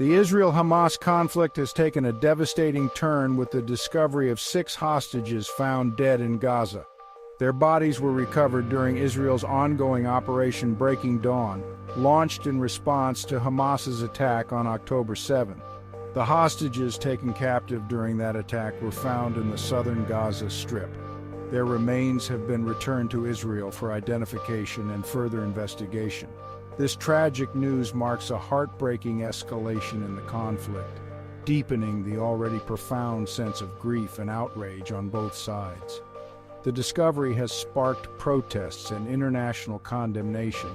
The Israel-Hamas conflict has taken a devastating turn with the discovery of 6 hostages found dead in Gaza. Their bodies were recovered during Israel's ongoing Operation Breaking Dawn, launched in response to Hamas's attack on October 7. The hostages taken captive during that attack were found in the southern Gaza Strip. Their remains have been returned to Israel for identification and further investigation. This tragic news marks a heartbreaking escalation in the conflict, deepening the already profound sense of grief and outrage on both sides. The discovery has sparked protests and international condemnation,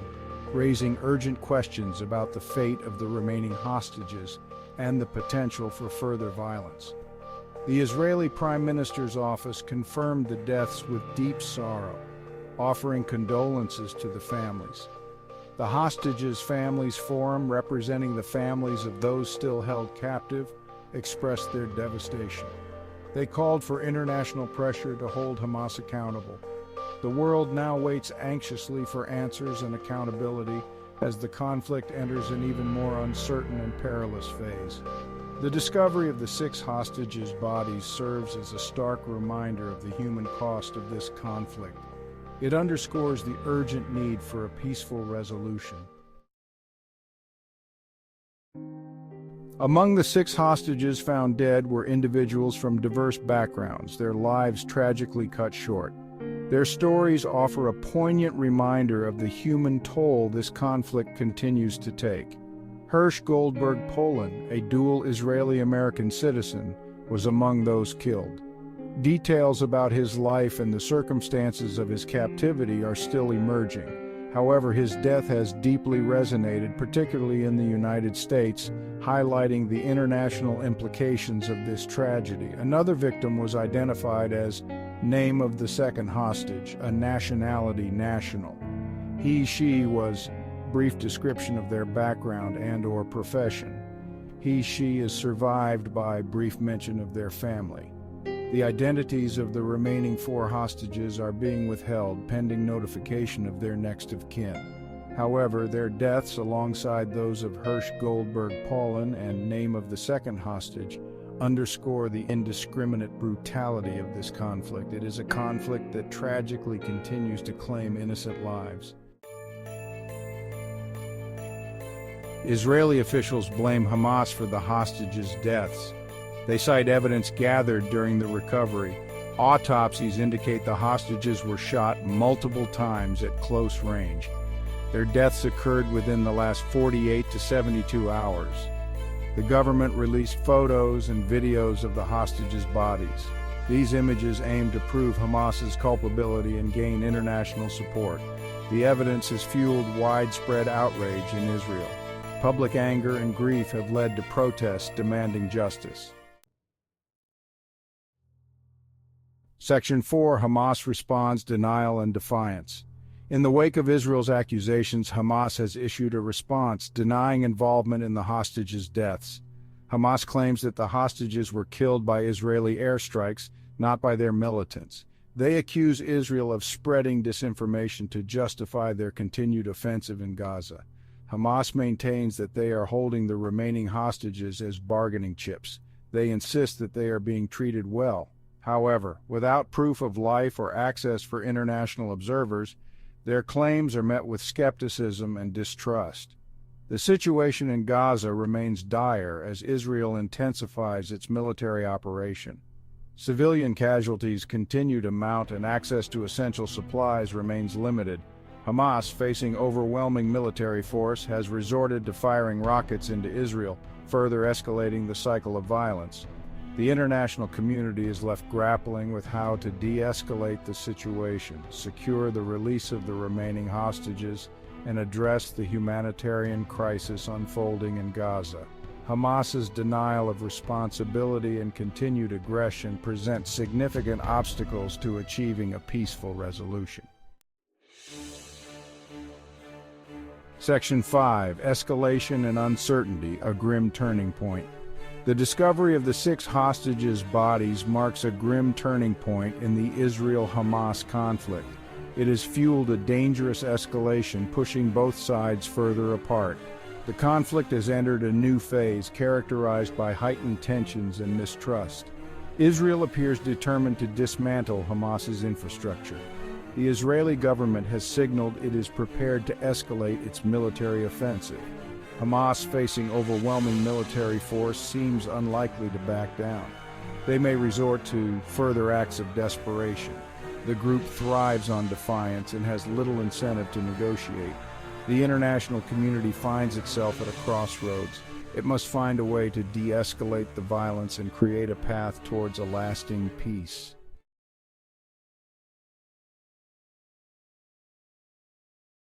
raising urgent questions about the fate of the remaining hostages and the potential for further violence. The Israeli Prime Minister's office confirmed the deaths with deep sorrow, offering condolences to the families. The Hostages Families Forum, representing the families of those still held captive, expressed their devastation. They called for international pressure to hold Hamas accountable. The world now waits anxiously for answers and accountability as the conflict enters an even more uncertain and perilous phase. The discovery of the 6 hostages' bodies serves as a stark reminder of the human cost of this conflict. It underscores the urgent need for a peaceful resolution. Among the 6 hostages found dead were individuals from diverse backgrounds, their lives tragically cut short. Their stories offer a poignant reminder of the human toll this conflict continues to take. Hersh Goldberg Polin, a dual Israeli-American citizen, was among those killed. Details about his life and the circumstances of his captivity are still emerging. However, his death has deeply resonated, particularly in the United States, highlighting the international implications of this tragedy. Another victim was identified as name of the second hostage, a nationality national. He/she was brief description of their background and/or profession. He/she is survived by brief mention of their family. The identities of the remaining 4 hostages are being withheld pending notification of their next of kin. However, their deaths, alongside those of Hersh Goldberg Polin and name of the second hostage, underscore the indiscriminate brutality of this conflict. It is a conflict that tragically continues to claim innocent lives. Israeli officials blame Hamas for the hostages' deaths. They cite evidence gathered during the recovery. Autopsies indicate the hostages were shot multiple times at close range. Their deaths occurred within the last 48 to 72 hours. The government released photos and videos of the hostages' bodies. These images aim to prove Hamas's culpability and gain international support. The evidence has fueled widespread outrage in Israel. Public anger and grief have led to protests demanding justice. Section 4, Hamas responds: denial and defiance. In the wake of Israel's accusations, Hamas has issued a response denying involvement in the hostages' deaths. Hamas claims that the hostages were killed by Israeli airstrikes, not by their militants. They accuse Israel of spreading disinformation to justify their continued offensive in Gaza. Hamas maintains that they are holding the remaining hostages as bargaining chips. They insist that they are being treated well. However, without proof of life or access for international observers, their claims are met with skepticism and distrust. The situation in Gaza remains dire as Israel intensifies its military operation. Civilian casualties continue to mount and access to essential supplies remains limited. Hamas, facing overwhelming military force, has resorted to firing rockets into Israel, further escalating the cycle of violence. The international community is left grappling with how to de-escalate the situation, secure the release of the remaining hostages, and address the humanitarian crisis unfolding in Gaza. Hamas's denial of responsibility and continued aggression present significant obstacles to achieving a peaceful resolution. Section 5, Escalation and Uncertainty, a Grim Turning Point. The discovery of the 6 hostages' bodies marks a grim turning point in the Israel-Hamas conflict. It has fueled a dangerous escalation, pushing both sides further apart. The conflict has entered a new phase characterized by heightened tensions and mistrust. Israel appears determined to dismantle Hamas's infrastructure. The Israeli government has signaled it is prepared to escalate its military offensive. Hamas, facing overwhelming military force, seems unlikely to back down. They may resort to further acts of desperation. The group thrives on defiance and has little incentive to negotiate. The international community finds itself at a crossroads. It must find a way to de-escalate the violence and create a path towards a lasting peace.